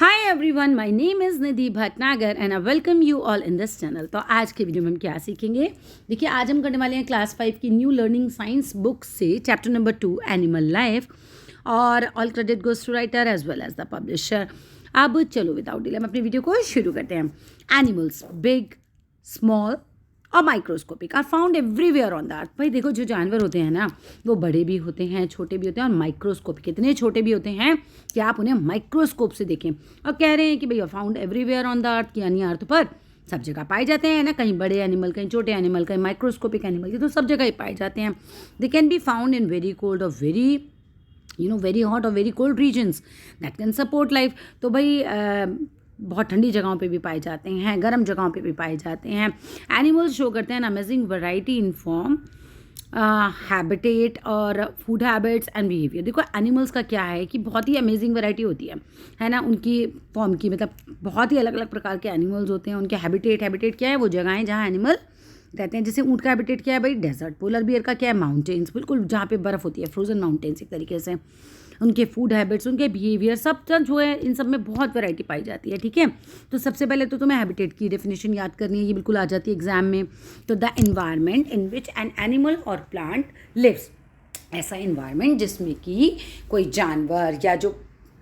Hi everyone, my name is Nidhi Bhatnagar and I welcome you all in this channel. तो आज के video में हम क्या सीखेंगे, देखिए आज हम करने वाले हैं क्लास 5 की न्यू लर्निंग साइंस बुक से चैप्टर नंबर 2 एनिमल लाइफ, और all credit goes to writer as well as the publisher. अब चलो विदाउट डिले हम अपनी वीडियो को शुरू करते हैं। एनिमल्स बिग, स्मॉल और microscopic are found everywhere on the earth. भाई देखो, जो जानवर होते हैं ना, वो बड़े भी होते हैं, छोटे भी होते हैं और माइक्रोस्कोपिक, इतने छोटे भी होते हैं कि आप उन्हें माइक्रोस्कोप से देखें। और कह रहे हैं कि भाई are found everywhere on the earth, यानी अर्थ पर सब जगह पाए जाते हैं ना, कहीं बड़े एनिमल, कहीं छोटे एनिमल, कहीं माइक्रोस्कोपिक एनिमल, ये तो सब जगह ही पाए जाते हैं। They can be found in very cold और वेरी हॉट और very cold regions that can support life. तो भाई बहुत ठंडी जगहों पे भी पाए जाते हैं, गर्म जगहों पे भी पाए जाते हैं। एनिमल्स शो करते हैं amazing variety in form, habitat और फूड हैबिट्स एंड बिहेवियर। देखो एनिमल्स का क्या है कि बहुत ही अमेजिंग वैरायटी होती है ना, उनकी फॉर्म की, मतलब बहुत ही अलग अलग प्रकार के एनिमल्स होते हैं। उनके हैबिटेट क्या है, वो जगहें जहाँ एनिमल रहते हैं। जैसे ऊँट का हैबिटेट क्या है भाई, डेजर्ट। पोलर बियर का क्या है, माउंटेन्स, बिल्कुल जहाँ पे बर्फ़ होती है, फ्रोजन माउंटेन्स एक तरीके से। उनके फूड हैबिट्स, उनके बिहेवियर, सब जो है इन सब में बहुत वैरायटी पाई जाती है। ठीक है, तो सबसे पहले तो तुम्हें हैबिटेट की डेफिनेशन याद करनी है, ये बिल्कुल आ जाती है एग्जाम में। तो the environment in which an animal और प्लांट लिव्स, ऐसा इन्वायरमेंट जिसमें कि कोई जानवर या जो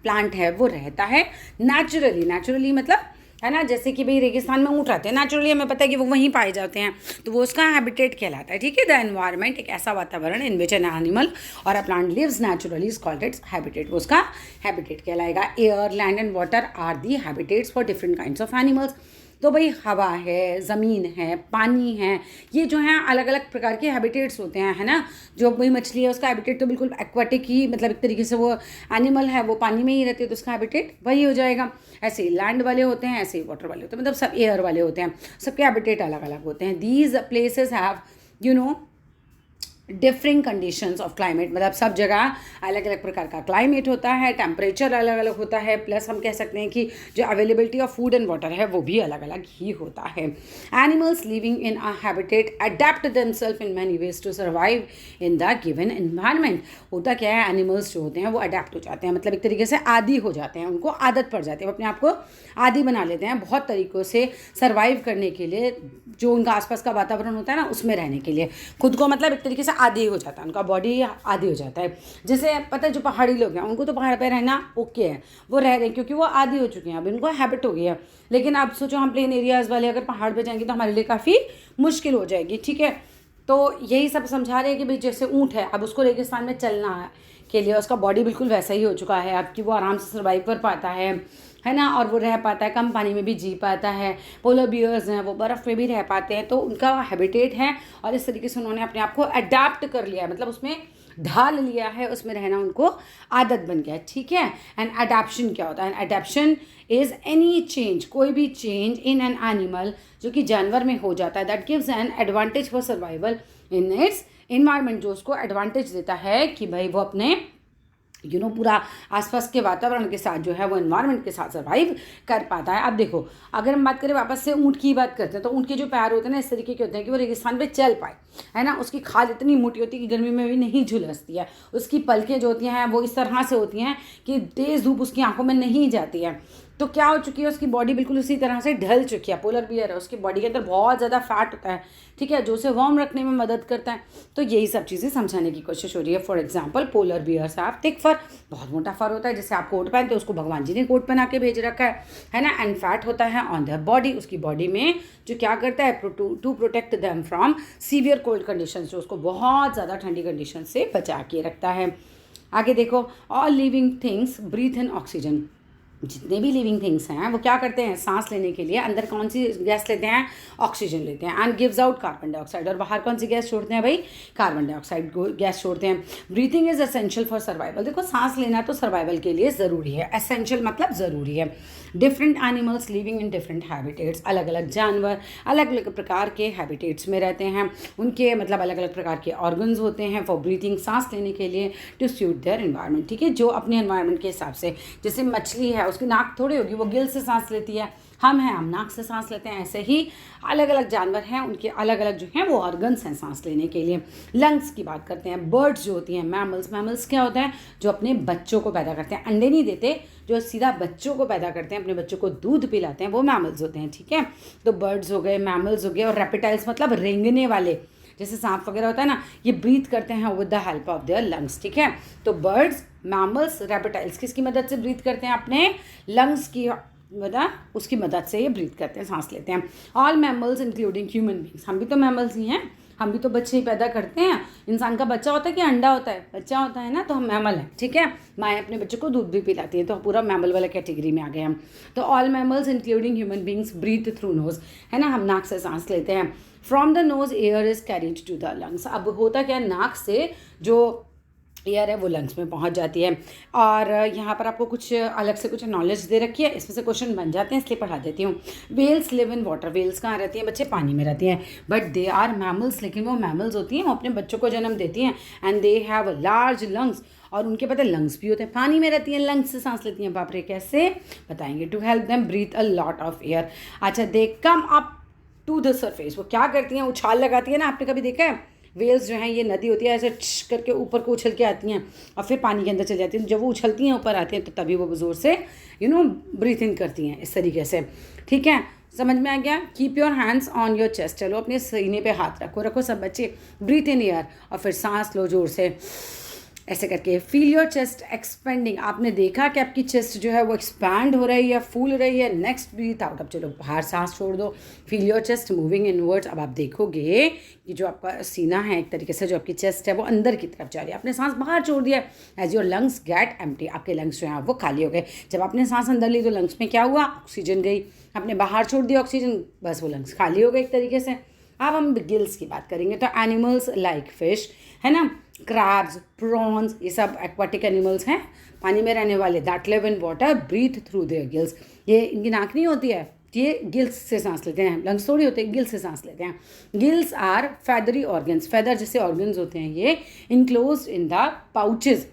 प्लांट है वो रहता है नेचुरली मतलब है ना। जैसे कि भाई रेगिस्तान में ऊँट रहते हैं, नेचुरली हमें पता है कि वो वहीं पाए जाते हैं, तो वो उसका हैबिटेट कहलाता है। ठीक है, द एनवायरनमेंट, एक ऐसा वातावरण इन विच एन एनिमल और a plant lives naturally is called its habitat, वो उसका हैबिटेट कहलाएगा। Air, land and water are the habitats for different kinds of animals. तो भाई हवा है, ज़मीन है, पानी है, ये जो हैं अलग अलग प्रकार के हैबिटेट्स होते हैं, है ना। जो भाई मछली है उसका हैबिटेट तो बिल्कुल एक्वाटिक ही, मतलब एक तरीके से वो एनिमल है, वो पानी में ही रहती है, तो उसका हैबिटेट वही हो जाएगा। ऐसे ही लैंड वाले होते हैं, ऐसे ही वाटर वाले होते हैं, मतलब सब एयर वाले होते हैं, सबके हैबिटेट अलग अलग होते हैं। These places have different conditions of climate, मतलब सब जगह अलग अलग प्रकार का क्लाइमेट होता है, टेम्परेचर अलग अलग होता है, प्लस हम कह सकते हैं कि जो availability of food and water है वो भी अलग अलग ही होता है। Animals living in a habitat adapt themselves in many ways to survive in the given environment. होता क्या है, एनिमल्स जो होते हैं वो अडेप्ट हो जाते हैं, मतलब एक तरीके से आदी हो जाते हैं, उनको आदत पड़ जाती है, वो अपने आप को आदी बना लेते हैं बहुत तरीक़ों से सर्वाइव करने के लिए, जो उनका आसपास का वातावरण होता है ना उसमें रहने के लिए, खुद को मतलब एक तरीके से आदी हो जाता है, उनका बॉडी आदी हो जाता है। जैसे पता है जो पहाड़ी लोग हैं उनको तो पहाड़ पे रहना ओके है, वो रह रहे हैं क्योंकि वो आदी हो चुके हैं, अब उनको हैबिट हो गई है। लेकिन अब सोचो हम प्लेन एरियाज़ वाले अगर पहाड़ पे जाएंगे तो हमारे लिए काफ़ी मुश्किल हो जाएगी। ठीक है, तो यही सब समझा रहे हैं कि भाई जैसे ऊँट है, अब उसको रेगिस्तान में चलना है के लिए उसका बॉडी बिल्कुल वैसा ही हो चुका है अब कि वो आराम से सर्वाइव कर पाता है ना, और वो रह पाता है, कम पानी में भी जी पाता है। पोलर बियर्स हैं वो बर्फ़ में भी रह पाते हैं, तो उनका हैबिटेट है और इस तरीके से उन्होंने अपने आप को अडेप्ट कर लिया है, मतलब उसमें ढाल लिया है, उसमें रहना उनको आदत बन गया है। ठीक है, एंड अडेप्शन क्या होता है, अडेप्शन इज़ एनी चेंज, कोई भी चेंज इन एन एनिमल जो कि जानवर में हो जाता है, that gives an advantage for survival in its environment, जो उसको एडवांटेज देता है कि भाई वो अपने पूरा आसपास के वातावरण के साथ जो है वो एनवायरनमेंट के साथ सर्वाइव कर पाता है। अब देखो, अगर हम बात करें वापस से ऊँट की बात करते हैं, तो ऊँट के जो पैर होते हैं ना इस तरीके के होते हैं कि वो रेगिस्तान पे चल पाए, है ना। उसकी खाल इतनी मोटी होती है कि गर्मी में भी नहीं झुलसती है, उसकी पलकें जो होती हैं वो इस तरह से होती हैं कि तेज़ धूप उसकी आंखों में नहीं जाती है। तो क्या हो चुकी है, उसकी बॉडी बिल्कुल उसी तरह से ढल चुकी है। पोलर बियर है, उसकी बॉडी के अंदर बहुत ज़्यादा फैट होता है, ठीक है, जो उसे वार्म रखने में मदद करता है। तो यही सब चीज़ें समझाने की कोशिश हो रही है। For example polar bears have thick fur, बहुत मोटा फर होता है, जैसे आप कोट पहनते हो उसको भगवान जी ने कोट पहना के भेज रखा है ना। एंड फैट होता है ऑन देयर बॉडी, उसकी बॉडी में जो क्या करता है, to protect them from severe cold condition, जो उसको बहुत ज़्यादा ठंडी कंडीशन से बचा के रखता है। आगे देखो, ऑल लिविंग थिंग्स ब्रीथ इन ऑक्सीजन, जितने भी लिविंग थिंग्स हैं वो क्या करते हैं, सांस लेने के लिए अंदर कौन सी गैस लेते हैं, ऑक्सीजन लेते हैं, and gives out carbon dioxide, और बाहर कौन सी गैस छोड़ते हैं भाई, कार्बन डाइऑक्साइड गैस छोड़ते हैं। Breathing is essential for survival, देखो सांस लेना तो सर्वाइवल के लिए ज़रूरी है, एसेंशियल मतलब ज़रूरी है। Different animals living in different habitats, अलग अलग जानवर अलग अलग प्रकार के हैबिटेट्स में रहते हैं, उनके मतलब अलग अलग प्रकार के ऑर्गन्स होते हैं फॉर ब्रीथिंग, सांस लेने के लिए, टू सूट देयर एनवायरनमेंट। ठीक है, जो अपने एनवायरनमेंट के हिसाब से, जैसे मछली है उसकी नाक थोड़ी होगी, वो गिल से सांस लेती है, हम हैं हम नाक से सांस लेते हैं, ऐसे ही अलग अलग जानवर हैं उनके अलग अलग जो हैं वो ऑर्गन्स हैं सांस लेने के लिए। लंग्स की बात करते हैं, बर्ड्स जो होती हैं, मैमल्स क्या होता है, जो अपने बच्चों को पैदा करते हैं, अंडे नहीं देते, जो सीधा बच्चों को पैदा करते हैं, अपने बच्चों को दूध पिलाते हैं, वो मैमल्स होते हैं, ठीक है। तो बर्ड्स हो गए, मैमल्स हो गए, और रेप्टाइल्स मतलब रेंगने वाले, जैसे सांप वगैरह होता है ना, ये ब्रीथ करते हैं with the help of their lungs, ठीक है। तो बर्ड्स, मैमल्स, रेप्टाइल्स किसकी मदद से ब्रीथ करते हैं? अपने लंग्स की उसकी मदद से ये ब्रीथ करते हैं, सांस लेते हैं। All mammals including human beings, हम भी तो मैमल्स ही हैं, हम भी तो बच्चे ही पैदा करते हैं। इंसान का बच्चा होता है कि अंडा होता है? बच्चा होता है ना, तो हम मैमल हैं, ठीक है। माएँ अपने बच्चे को दूध भी पिलाती है, तो पूरा मैमल वाला कैटेगरी में आ गए हम। तो all mammals including human beings breathe through nose, है ना, हम नाक से सांस लेते हैं। From the nose air is carried to the lungs, अब होता क्या, नाक से जो एयर है वो लंग्स में पहुंच जाती है। और यहाँ पर आपको कुछ अलग से कुछ नॉलेज दे रखी है, इसमें से क्वेश्चन बन जाते हैं, इसलिए पढ़ा देती हूँ। Whales live in water, whales कहाँ रहती हैं बच्चे? पानी में रहती हैं, बट दे आर मैमल्स, लेकिन वो मैमल्स होती हैं, वो अपने बच्चों को जन्म देती हैं। And they have large lungs, और उनके पता है लंग्स भी होते हैं, पानी में रहती हैं, लंग्स से सांस लेती हैं। बाप रे, कैसे बताएंगे? To help them breathe a lot of air. अच्छा, they come up to the surface, वो क्या करती हैं? उछाल लगाती है ना, आपने कभी देखा है? वेल्स जो हैं, ये नदी होती है, ऐसे करके ऊपर को उछल के आती हैं और फिर पानी के अंदर चली जाती हैं। जब वो उछलती हैं ऊपर आती हैं, तो तभी वो ज़ोर से ब्रीथ इन करती हैं, इस तरीके से, ठीक है। समझ में आ गया? Keep your hands on your chest, चलो अपने सीने पे हाथ रखो सब बच्चे, ब्रीथ इन एयर, और फिर सांस लो जोर से, ऐसे करके। फील योर चेस्ट एक्सपेंडिंग, आपने देखा कि आपकी चेस्ट जो है वो एक्सपैंड हो रही है, फूल रही है। नेक्स्ट ब्रीथ आउट, अब चलो बाहर सांस छोड़ दो। Feel your chest moving inwards, अब आप देखोगे कि जो आपका सीना है, एक तरीके से जो आपकी चेस्ट है वो अंदर की तरफ जा रही है, आपने सांस बाहर छोड़ दिया। As your lungs get empty, आपके लंग्स जो हैं वो खाली हो गए। जब आपने सांस अंदर ली तो लंग्स में क्या हुआ? ऑक्सीजन गई, आपने बाहर छोड़ दिया ऑक्सीजन, बस वो लंग्स खाली हो गए एक तरीके से। अब हम गिल्स की बात करेंगे, तो एनिमल्स लाइक फिश, है ना, क्रैब्स, प्रॉन्स, ये सब एक्वाटिक एनिमल्स हैं, पानी में रहने वाले, that live in water breathe through their gills. ये इनकी नाक नहीं होती है, ये गिल्स से सांस लेते हैं, लंग्स थोड़ी होते हैं, गिल्स से सांस लेते हैं। Gills are feathery organs, feather जैसे ऑर्गन्स होते हैं ये, इनक्लोज्ड इन द पाउचेज,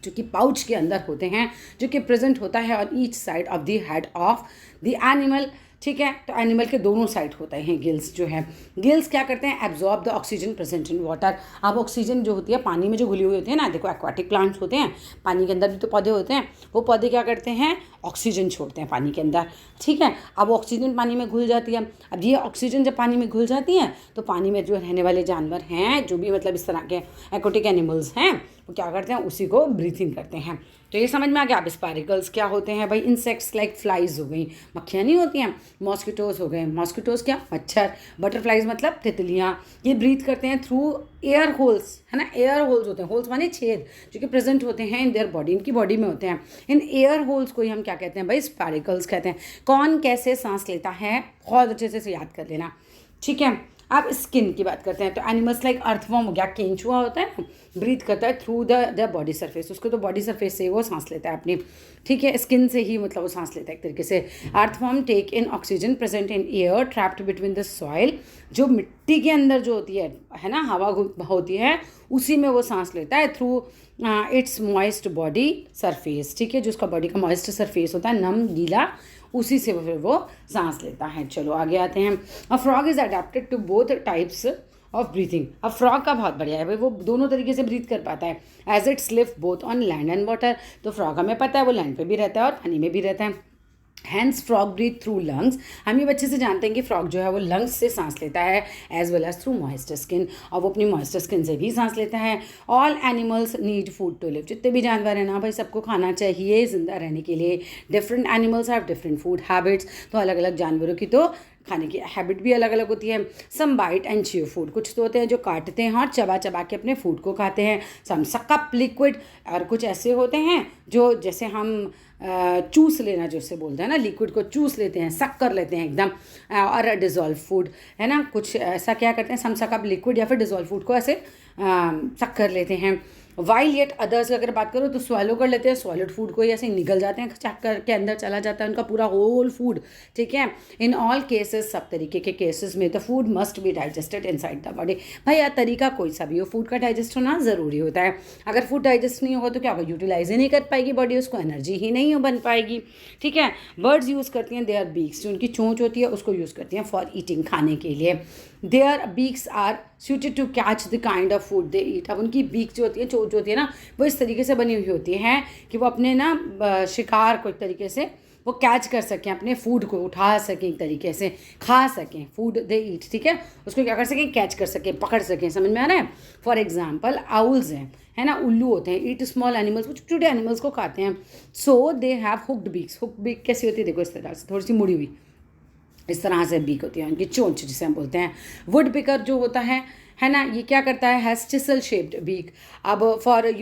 जो कि पाउच के अंदर होते हैं, जो कि प्रेजेंट होता है on each side of the head of the animal, ठीक है। तो एनिमल के दोनों साइड होते हैं गिल्स जो है। गिल्स क्या करते हैं? Absorb the oxygen present in water. अब ऑक्सीजन जो होती है पानी में जो घुली हुई होती है ना, देखो एक्वाटिक प्लांट्स होते हैं, पानी के अंदर भी तो पौधे होते हैं, वो पौधे क्या करते हैं? ऑक्सीजन छोड़ते हैं पानी के अंदर, ठीक है। अब ऑक्सीजन पानी में घुल जाती है, अब ये ऑक्सीजन जब पानी में घुल जाती है तो पानी में जो रहने वाले जानवर हैं, जो भी मतलब इस तरह के एक्वाटिक एनिमल्स हैं, वो क्या करते हैं? उसी को ब्रीथिंग करते हैं। तो ये समझ में आ गया। अब स्पाइरकल्स क्या होते हैं भाई? इंसेक्ट्स लाइक फ्लाइज हो गई, मक्खियाँ नहीं होती हैं, मॉस्किटोज हो गए, मॉस्किटोज क्या? मच्छर, बटरफ्लाइज मतलब तितलियाँ, ये ब्रीथ करते हैं थ्रू एयर होल्स, है ना, एयर होल्स होते हैं, होल्स माने छेद, जो कि प्रेजेंट होते हैं इन देयर बॉडी, इनकी बॉडी में होते हैं। इन एयर होल्स को ही हम क्या कहते हैं भाई? स्पाइरकल्स कहते हैं। कौन कैसे सांस लेता है, बहुत अच्छे से याद कर लेना, ठीक है। अब स्किन की बात करते हैं, तो एनिमल्स लाइक अर्थवॉर्म हो गया, केंचुआ होता है ना, ब्रीथ करता है थ्रू द बॉडी सरफेस, उसको तो बॉडी सरफेस से वो सांस लेता है अपनी, ठीक है, स्किन से ही मतलब वो सांस लेता है एक तरीके से। Earthworm take in oxygen present in air trapped between the soil, जो मिट्टी के अंदर जो होती है ना, हवा होती है, उसी में वो सांस लेता है through it's moist body surface, ठीक है, जो उसका बॉडी का मॉइस्ट सरफेस होता है, नम गीला, उसी से फिर वो सांस लेता है। चलो आगे आते हैं। A frog is adapted to both types of breathing. अब फ्रॉग का बहुत बढ़िया है भाई, वो दोनों तरीके से ब्रीथ कर पाता है, as its live both on land and water. तो फ्रॉग हमें पता है वो लैंड पे भी रहता है और पानी में भी रहता है। Hence frog breathe through lungs, हम ये बच्चे से जानते हैं कि फ्रॉग जो है वो लंग्स से सांस लेता है, as well as through moist skin, और वो अपनी मॉइस्ट स्किन से भी सांस लेता है। All animals need food to live, जितने भी जानवर हैं ना भाई, सबको खाना चाहिए जिंदा रहने के लिए। Different animals have different food habits, तो अलग अलग जानवरों की तो खाने की हैबिट भी अलग अलग होती है। सम बाइट एंड च्यू फूड, कुछ तो होते हैं जो काटते हैं और चबा चबा के अपने फूड को खाते हैं। सम सक अप लिक्विड, और कुछ ऐसे होते हैं जो जैसे हम चूस लेना जो से बोलते हैं ना, लिक्विड को चूस लेते हैं, सक कर लेते हैं एकदम, और डिज़ोल्व फूड, है ना, कुछ ऐसा क्या करते हैं, सम सक अप लिक्विड या फिर डिज़ोल्व फूड को ऐसे सक कर लेते हैं। वाइल येट अदर्स की अगर बात करो तो स्वैलो कर लेते हैं, सॉलिड फूड को ही ऐसे निगल जाते हैं, चक्कर के अंदर चला जाता है उनका पूरा होल फूड, ठीक है। इन ऑल केसेस, सब तरीके के केसेस में the food must be digested inside the body. भाई यह तरीका कोई सा भी हो, फूड का डाइजेस्ट होना ज़रूरी होता है। अगर फूड डाइजेस्ट नहीं होगा तो क्या होगा? यूटिलाइज ही नहीं कर पाएगी बॉडी, उसको एनर्जी ही नहीं बन पाएगी, ठीक है। बर्ड्स यूज़ करती हैं देयर बीक्स, जो उनकी चोंच होती है उसको यूज़ करती हैं फॉर ईटिंग, खाने के लिए। Their beaks are suited to catch the kind of food they eat. अब उनकी बीक जो होती है, चोंच जो होती है ना, वो इस तरीके से बनी हुई होती है कि वो अपने ना शिकार को एक तरीके से वो कैच कर सकें, अपने फूड को उठा सकें, एक तरीके से खा सकें, फूड दे ईट, ठीक है, उसको क्या कर सकें, कैच कर सकें, पकड़ सकें। समझ में आ रहा है? फॉर एग्जाम्पल आउल्स हैं, है ना, उल्लू होते हैं, ईट स्मॉल एनिमल्स, वो छोटे एनिमल्स को खाते हैं। So they have hooked beaks. Hooked beak कैसी होती है, देखो इस तरह से थोड़ी सी मुड़ी हुई, इस तरह से बीक होती है उनकी, चोंच जिसे हम बोलते हैं। वुड पिकर जो होता है ना, ये क्या करता है, हैज़ चिसल शेप्ड बीक। अब फॉर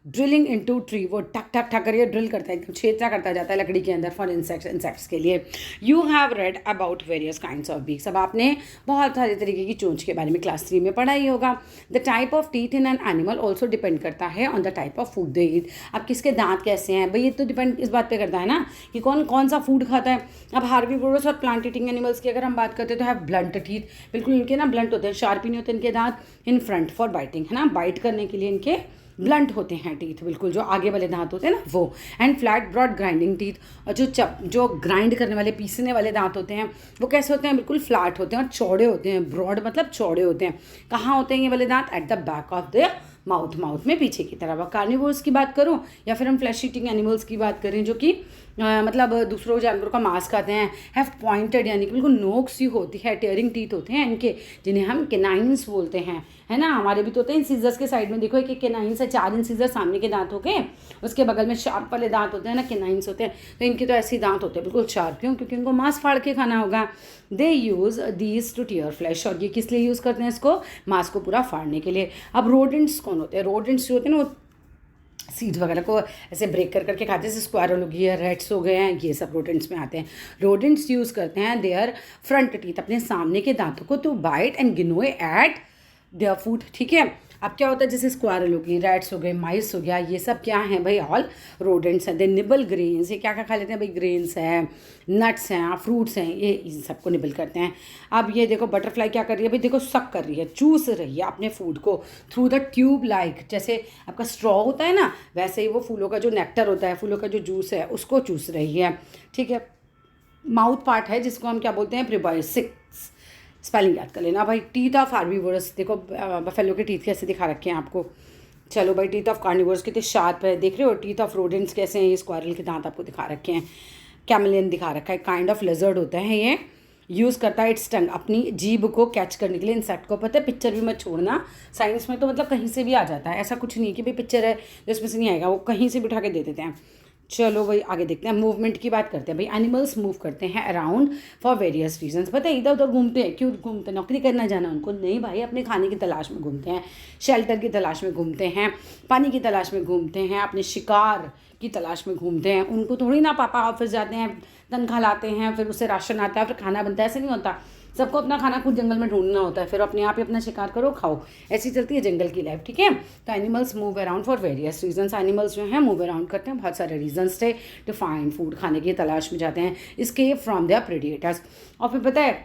ड्रिलिंग इनटू ट्री, वो ठक ठक ठक करके ड्रिल करता है, एकदम छेदता करता जाता है लकड़ी के अंदर फॉर इंसेक्ट्स के लिए। You have read about various kinds of beaks. अब आपने बहुत सारे तरीके की चोंच के बारे में क्लास 3 में पढ़ा ही होगा। The type of teeth in an animal also depend करता है on the type of food they eat. अब किसके दांत कैसे हैं भाई, ये तो डिपेंड इस बात पे करता है ना कि कौन कौन सा फूड खाता है। अब हार्बीवोरस और प्लांट ईटिंग एनिमल्स की अगर हम बात करते हैं तो हैव ब्लंट टीथ, बिल्कुल इनके ना ब्लंट होते हैं, शार्प नहीं होते इनके दांत, इन फ्रंट फॉर बाइटिंग, है ना, बाइट करने के लिए इनके ब्लंट होते हैं टीथ, बिल्कुल जो आगे वाले दांत होते हैं ना वो। And flat broad grinding teeth, और जो ग्राइंड करने वाले, पीसने वाले दांत होते हैं वो कैसे होते हैं, बिल्कुल फ्लैट होते हैं और चौड़े होते हैं। ब्रॉड मतलब चौड़े होते हैं। कहाँ होते हैं ये वाले दांत, at the back of the mouth में पीछे की तरफ। कार्निवोर्स की बात करूँ या फिर हम फ्लैश ईटिंग एनिमल्स की बात करें जो कि मतलब दूसरों जानवरों का मांस खाते हैं, हैव पॉइंटेड यानी कि बिल्कुल नोक सी होती है, टेयरिंग टीथ होते हैं इनके, जिन्हें हम केनाइन्स बोलते हैं, है ना। हमारे भी तो होते हैं इंसिजर्स के साइड में, देखो एक केनाइन्स है, 4 इंसिजर सामने के दांत हो गए, उसके बगल में शार्प वाले दांत होते हैं ना, केनाइन्स होते हैं। तो इनके तो ऐसे दांत होते हैं बिल्कुल शार्प, क्यों, क्योंकि इनको मांस फाड़ के खाना होगा। They use these to tear flesh, और ये किस लिए यूज़ करते हैं इसको, मांस को पूरा फाड़ने के लिए। अब रोडेंट्स कौन होते हैं, रोडेंट्स जो होते हैं ना वो सीड्स वगैरह को ऐसे ब्रेक कर करके खाते हैं, जैसे स्क्वायरल हो गई है, रेट्स हो गए हैं, ये सब रोडेंट्स में आते हैं। रोडेंट्स यूज़ करते हैं देयर फ्रंट टीथ, अपने सामने के दांतों को, to bite and gnaw at their food, ठीक है। अब क्या होता है, जैसे स्क्वायरल हो गई, रैट्स हो गए, माइस हो गया, ये सब क्या हैं भाई, ऑल रोडेंट्स हैं। दे निबल ग्रेन्स, ये क्या क्या खा लेते हैं भाई, ग्रेन्स हैं, नट्स हैं, फ्रूट्स हैं, ये इन सबको निबल करते हैं। अब ये देखो बटरफ्लाई क्या कर रही है भाई, देखो सक कर रही है, चूस रही है अपने फूड को थ्रू द ट्यूब लाइक, जैसे आपका स्ट्रॉ होता है ना, वैसे ही वो फूलों का जो नेक्टर होता है, फूलों का जो जूस है उसको चूस रही है, ठीक है। माउथ पार्ट है जिसको हम क्या बोलते हैं, प्रीबायोटिक्स, स्पेलिंग याद कर लेना भाई। टीथ ऑफ हार्बीवोरस, देखो बफेलो के टीथ कैसे दिखा रखे हैं आपको। चलो भाई, टीथ ऑफ कार्निवोरस कितने शार्प है, देख रहे हो। टीथ ऑफ रोडेंट्स कैसे हैं, ये स्क्वायरल के दांत आपको दिखा रखे हैं। कैमलियन दिखा रखा है, काइंड ऑफ लेजर्ड होता है ये, यूज़ करता है इट्स टंग, अपनी जीभ को कैच करने के लिए इंसेक्ट को। पता है, पिक्चर भी मत छोड़ना, साइंस में तो मतलब कहीं से भी आ जाता है, ऐसा कुछ नहीं कि भाई पिक्चर है जिसमें से नहीं आएगा, वो कहीं से भी उठा के दे देते हैं। चलो भाई आगे देखते हैं, मूवमेंट की बात करते हैं भाई। एनिमल्स मूव करते हैं अराउंड फॉर वेरियस रीजंस। पता है इधर उधर घूमते हैं, क्यों घूमते हैं, नौकरी करना जाना उनको नहीं भाई, अपने खाने की तलाश में घूमते हैं, शेल्टर की तलाश में घूमते हैं, पानी की तलाश में घूमते हैं, अपने शिकार की तलाश में घूमते हैं। उनको थोड़ी ना पापा ऑफिस जाते हैं, तनख्वाह लाते हैं, फिर उससे राशन आता है, फिर खाना बनता है, ऐसे नहीं होता। सबको अपना खाना खुद जंगल में ढूंढना होता है, फिर अपने आप ही अपना शिकार करो, खाओ, ऐसी चलती है जंगल की लाइफ, ठीक है। तो animals move around for various reasons. Animals जो हैं मूव अराउंड करते हैं बहुत सारे रीजंस से, टू फाइंड फूड, खाने की तलाश में जाते हैं, एस्केप फ्रॉम देयर प्रेडिएटर्स। और फिर पता है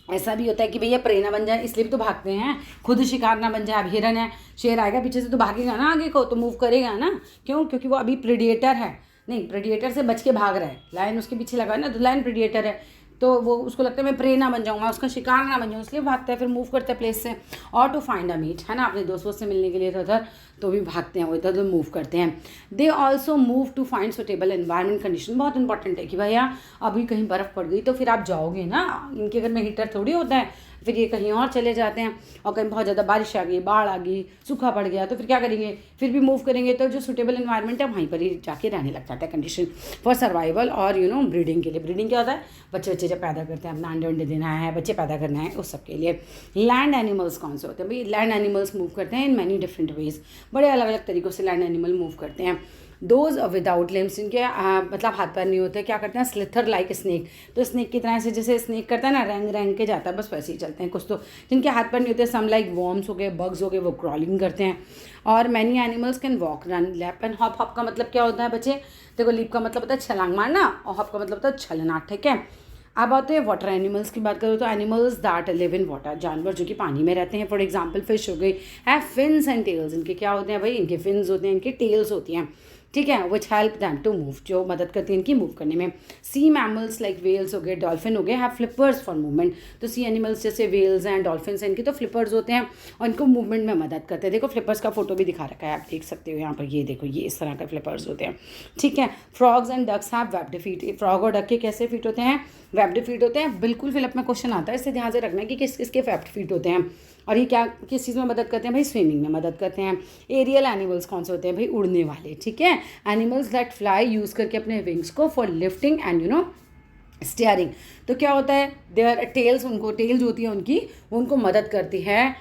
ऐसा भी होता है कि भैया प्रे ना बन जाए, इसलिए भी तो भागते हैं, खुद शिकार ना बन जाए। अब हिरन है, शेर आएगा पीछे से तो भागेगा ना आगे को, तो मूव करेगा ना, क्यों, क्योंकि वो अभी प्रेडिएटर है, नहीं प्रेडिएटर से बच के भाग रहा है। लायन उसके पीछे लगा है ना, तो लायन प्रेडिएटर है, तो वो उसको लगता है मैं प्रे ना बन जाऊँगा, उसका शिकार ना बन जाऊँ, इसलिए भागता है, फिर मूव करता है प्लेस से। और टू फाइंड अ मीट, है ना, अपने दोस्तों से मिलने के लिए इधर उधर तो भी भागते हैं, वो इधर उधर मूव करते हैं। They also move to find suitable environment condition. बहुत इंपॉर्टेंट है कि भैया अभी कहीं बर्फ़ पड़ गई तो फिर आप जाओगे ना, इनके घर में हीटर थोड़ी होता है, फिर ये कहीं और चले जाते हैं। और कहीं बहुत ज़्यादा बारिश आ गई, बाढ़ आ गई, सूखा पड़ गया, तो फिर क्या करेंगे, फिर भी मूव करेंगे, तो जो सुटेबल एनवायरनमेंट है वहीं पर ही जाके रहने लग जाता है कंडीशन फॉर सर्वाइवल। और ब्रीडिंग के लिए, ब्रीडिंग क्या होता है, बच्चे जब पैदा करते हैं, अपना अंडे वंडे देना है, बच्चे पैदा करना है, उस सब के लिए। लैंड एनिमल्स कौन से होते हैं भाई, लैंड एनिमल्स मूव करते हैं इन मैनी डिफरेंट वेज, बड़े अलग अलग तरीक़ों से लैंड एनिमल मूव करते हैं। दोज विदाउट लिम्स, जिनके मतलब हाथ पैर नहीं होते, क्या करते हैं, स्लिथर लाइक स्नेक, तो स्नेक की तरह से जैसे स्नेक करता है ना, रैंग रैंग के जाता है, बस वैसे ही चलते हैं। कुछ तो जिनके हाथ पैर नहीं होते, सम लाइक वॉर्म्स हो गए, बग्स हो गए, वो क्रॉलिंग करते हैं। और many animals can walk, run, lap and hop. Hop का मतलब क्या होता है बच्चे, देखो लीप का मतलब होता है छलांग मारना, और हॉप का मतलब होता है छलना, ठीक है। अब आते हैं वाटर एनिमल्स की बात करो तो animals that live in water, जानवर जो कि पानी में रहते हैं। फॉर एग्जांपल फिश हो गई, हैव फिन्स एंड टेल्स, इनके क्या होते हैं भाई, इनके फिन्स होते हैं, इनके टेल्स होती हैं, ठीक है, which help them to move, जो मदद करती है इनकी मूव करने में। सी मैमल्स लाइक वेल्स हो गए, डॉल्फिन हो गए, हैव फ्लिपर्स फॉर मूवमेंट। तो सी एनिमल्स जैसे वेल्स हैं, डॉल्फिन्स हैं, इनके तो फ्लिपर्स होते हैं और इनको मूवमेंट में मदद करते हैं। देखो फ्लिपर्स का फोटो भी दिखा रखा है, आप देख सकते हो यहाँ पर, ये देखो ये इस तरह के फ्लिपर्स होते हैं। ठीक है, frogs and ducks have webbed feet. Frog और डक के कैसे फीट होते हैं? वेब्ड फीट होते हैं। बिल्कुल फिलअप में क्वेश्चन आता है, इससे ध्यान से रखना है कि किस किसके वेब्ड फीट होते हैं और ये क्या किस चीज़ में मदद करते हैं भाई? स्विमिंग में मदद करते हैं। एरियल एनिमल्स कौन से होते हैं भाई? उड़ने वाले। ठीक है, एनिमल्स दैट फ्लाई यूज़ करके अपने विंग्स को फॉर लिफ्टिंग एंड स्टीयरिंग। तो क्या होता है, देयर टेल्स, उनको टेल जो होती है उनकी, वो उनको मदद करती है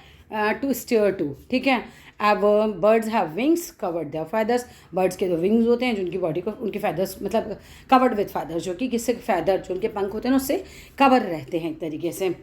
टू स्टीयर टू। ठीक है, अब birds have wings covered their feathers. Birds के जो विंग्स होते हैं जो उनकी बॉडी को, उनके फैदर्स मतलब कवर्ड विथ फैदर्स, जो कि किससे? फैदर, जो उनके पंख होते हैं ना उससे कवर रहते हैं एक तरीके से।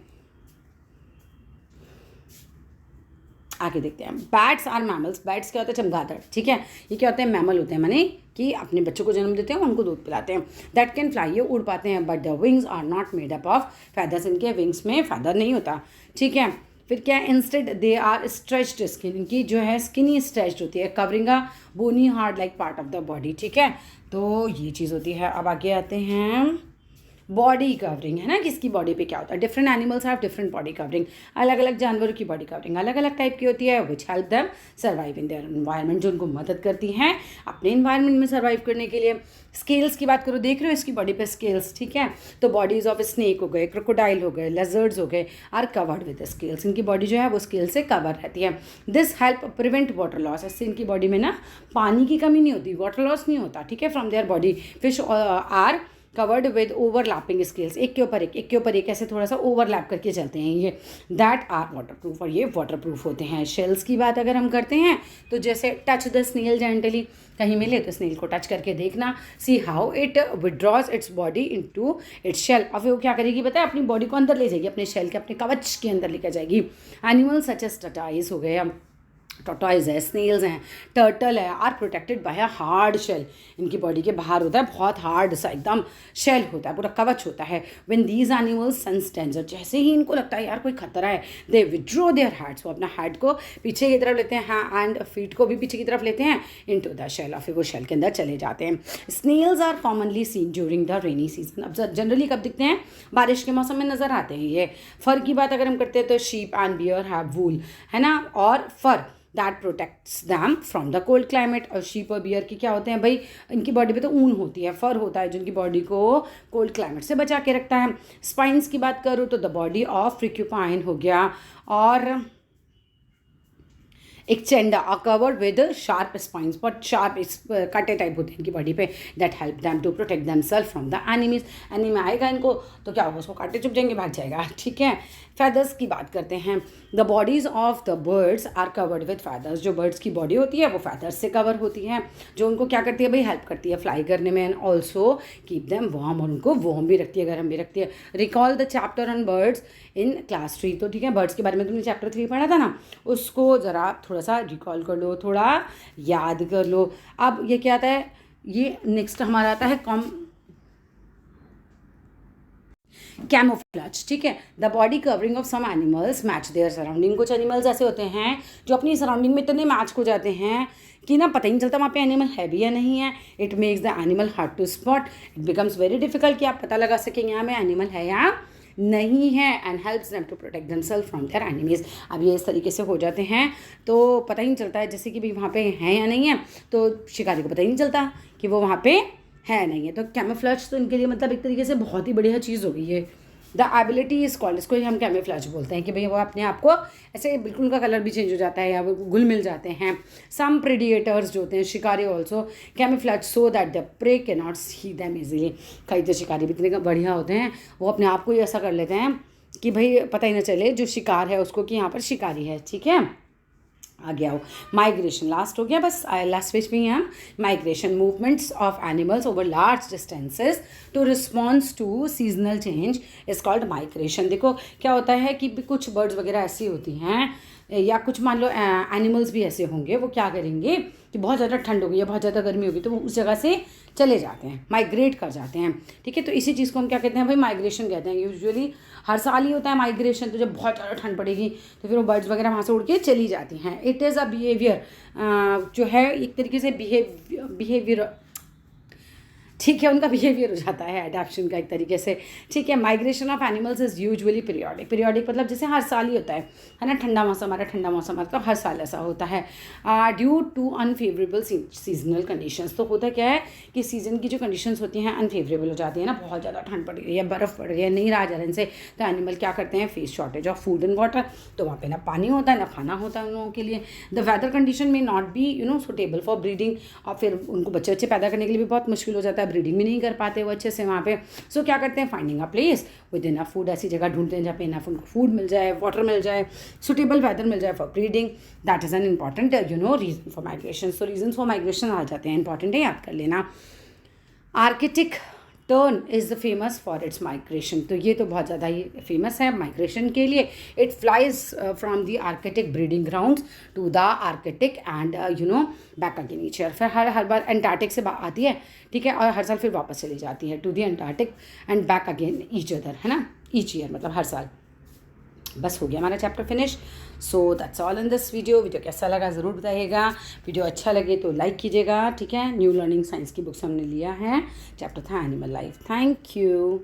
आगे देखते हैं, बैट्स आर मैमल्स। बैट्स क्या होता है? चमगादड़। ठीक है, ये क्या होते हैं? मैमल होते हैं, माने कि अपने बच्चों को जन्म देते हैं, उनको दूध पिलाते हैं। दैट कैन फ्लाई, ये उड़ पाते हैं, but the wings are not made up of feathers. इनके विंग्स में फैदर नहीं होता। ठीक है, फिर क्या? Instead they are stretched skin, इनकी जो है स्किन ही स्ट्रेच्ड होती है, covering a bony hard like part of the body. ठीक है, तो ये चीज़ होती है। अब आगे आते हैं, बॉडी कवरिंग है ना, किसकी बॉडी पे क्या होता है? Different animals have different body covering. अलग अलग जानवरों की बॉडी कवरिंग अलग अलग टाइप की होती है, which help them survive in their environment, जो उनको मदद करती हैं अपने इन्वायरमेंट में सर्वाइव करने के लिए। स्केल्स की बात करो, देख रहे हो इसकी बॉडी पे स्केल्स। ठीक है, तो बॉडीज ऑफ स्नेक हो गए, क्रोकोडाइल हो गए, लेजर्ड्स हो गए, आर कवर्ड विद स्केल्स। इनकी बॉडी जो है वो स्केल से कवर रहती है। This help prevent water loss, इससे इनकी बॉडी में ना पानी की कमी नहीं होती, वाटर लॉस नहीं होता। ठीक है, from their body. Fish are covered with overlapping scales, एक के ऊपर एक के ऊपर एक ऐसे थोड़ा सा ओवरलैप करके चलते हैं ये। दैट आर वाटर प्रूफ, और ये वाटर प्रूफ होते हैं। शेल्स की बात अगर हम करते हैं तो जैसे टच द स्नेल जेंटली, कहीं मिले तो स्नेल को टच करके देखना। See how it withdraws its body into its shell. अब वो क्या करेगी पता है? अपनी बॉडी को अंदर ले जाएगी, अपने शेल के, अपने कवच के अंदर लेकर जाएगी। एनिमल सच एज टर्टाइज हो गए, टॉर्टॉइज है, स्नेल्स हैं, टर्टल है, are protected by a hard shell. इनकी बॉडी के बाहर होता है बहुत हार्ड सा एकदम शेल होता है, पूरा कवच होता है। When these animals sense danger, जैसे ही इनको लगता है यार कोई खतरा है, दे विड्रॉ देयर हेड्स, वो अपना हेड को पीछे की तरफ लेते हैं, एंड फीट को भी पीछे की तरफ लेते हैं, इनटू द शेल, और फिर वो शेल के अंदर चले जाते हैं। Snails are commonly seen during the rainy season. अब जनरली कब दिखते हैं? बारिश के मौसम में नजर आते हैं ये। फर की बात अगर हम करते हैं तो शीप एंड बियर हैव वूल, है ना, और फर that protects them from the cold climate. और शीप और बियर की क्या होते हैं भाई? इनकी बॉडी पे तो ऊन होती है, फर होता है जो इनकी बॉडी को कोल्ड क्लाइमेट से बचा के रखता है। स्पाइन्स की बात करूँ तो द बॉडी ऑफ फ्रिक्यूपाइन हो गया, और एक चेंडा are covered with sharp spines, बहुत शार्प कांटे टाइप होते हैं इनकी बॉडी पे, that help them to protect themselves from the enemies. Enemy आएगा इनको तो क्या होगा? उसको कांटे चुभ जाएंगे, भाग जाएगा। ठीक है, फैदर्स की बात करते हैं। The bodies of the birds are covered with feathers, जो बर्ड्स की बॉडी होती है वो फैदर्स से कवर होती है, जो उनको क्या करती है भाई? हेल्प करती है फ्लाई करने में, and also keep them warm, और उनको वार्म भी रखती है, गर्म भी रखती है। Recall the chapter on birds in class 3। तो ठीक है, बर्ड्स के बारे में तुमने चैप्टर 3 पढ़ा था ना, उसको ज़रा थोड़ा सा रिकॉल कर लो, थोड़ा याद कर लो। अब ये क्या आता है? ये नेक्स्ट हमारा आता है कैमोफ्लेज। ठीक है, the body covering of some animals match their surrounding. कुछ एनिमल्स ऐसे होते हैं जो अपनी सराउंडिंग में इतने मैच हो जाते हैं कि ना पता ही नहीं चलता वहाँ पे एनिमल है भी या नहीं है। It makes the animal hard to spot, it becomes very difficult कि आप पता लगा सकें यहाँ में एनिमल है या नहीं है, and helps them to protect themselves from their enemies. अब ये इस तरीके से हो जाते हैं तो पता ही नहीं चलता है जैसे कि भाई वहाँ पे हैं या नहीं है, तो शिकारी को पता ही नहीं चलता कि वो वहाँ पे है नहीं है। तो कैमोफ्लेज तो इनके लिए मतलब एक तरीके से बहुत ही बढ़िया चीज़ हो गई है। द एबिलिटी इज कॉल्ड, इसको ही हम कैमोफ्लेज बोलते हैं कि भाई वो अपने आप को ऐसे बिल्कुल उनका कलर भी चेंज हो जाता है या वो घुल मिल जाते हैं। सम प्रेडिएटर्स जो होते हैं, शिकारी also camouflage so that the prey can not see them easily. कई तो शिकारी भी इतने बढ़िया होते हैं, वो अपने आप को ही ऐसा कर लेते हैं कि भाई पता ही ना चले जो शिकार है उसको कि यहाँ पर शिकारी है। ठीक है, आ गया हो। माइग्रेशन लास्ट हो गया, बस लास्ट पेज पे ही हम migration, movements of animals over large distances to response to seasonal change is called migration. देखो क्या होता है कि कुछ बर्ड्स वगैरह ऐसी होती हैं या कुछ मान लो एनिमल्स भी ऐसे होंगे, वो क्या करेंगे कि बहुत ज़्यादा ठंड होगी या बहुत ज़्यादा गर्मी होगी तो वो उस जगह से चले जाते हैं, माइग्रेट कर जाते हैं, ठीक है। तो इसी चीज़ को हम क्या कहते हैं भाई, माइग्रेशन कहते हैं। यूजुअली हर साल ही होता है माइग्रेशन, तो जब बहुत ज़्यादा ठंड पड़ेगी तो फिर वो बर्ड्स वगैरह वहाँ से उड़ के चली जाती हैं। इट इज़ अ बिहेवियर, जो है एक तरीके से बिहेवियर, ठीक है, उनका बिहेवियर हो जाता है अडैप्शन का एक तरीके से, ठीक है। Migration of animals is usually periodic, periodic मतलब जैसे हर साल ही होता है ना, ठंडा मौसम हमारा, ठंडा मौसम मतलब हर साल ऐसा होता है। Due to unfavourable seasonal conditions, तो होता क्या है कि सीज़न की जो कंडीशंस होती हैं अनफेवरेबल हो जाती है ना, बहुत ज़्यादा ठंड पड़ गई है, बर्फ़ पड़ गई है, नहीं रहा जा रहा इनसे, तो एनिमल क्या करते हैं, face shortage of food and water, तो वहाँ पे ना पानी होता है ना खाना होता है उन लोगों के लिए। द वेदर कंडीशन में not be suitable for breeding, और फिर उनको बच्चे पैदा करने के लिए भी बहुत मुश्किल हो जाता है, ब्रीडिंग भी नहीं कर पाते वो अच्छे से वहाँ पे। सो क्या करते हैं, finding a place with enough food, ऐसी जगह ढूंढते हैं जहाँ पे इनफ उनको फूड मिल जाए, वाटर मिल जाए, सुटेबल वेदर मिल जाए for breeding. That is an important reason for migration. So reason for migration आ जाते हैं, इंपॉर्टेंट है, याद कर लेना। Arctic tern is the famous for its migration, तो ये तो बहुत ज़्यादा ही फेमस है माइग्रेशन के लिए। It flies from the Arctic breeding grounds to the Arctic and back again each year, फिर हर बार एंटार्क्टिक से आती है, ठीक है, और हर साल फिर वापस चली जाती है to the Antarctic and back again each other, है ना, ईच ईयर मतलब हर साल। बस हो गया हमारा chapter finish. So that's all in this video कैसा लगा ज़रूर बताइएगा। वीडियो अच्छा लगे तो लाइक कीजिएगा, ठीक है। न्यू लर्निंग साइंस की बुक्स हमने लिया है, चैप्टर था एनिमल लाइफ। Thank you.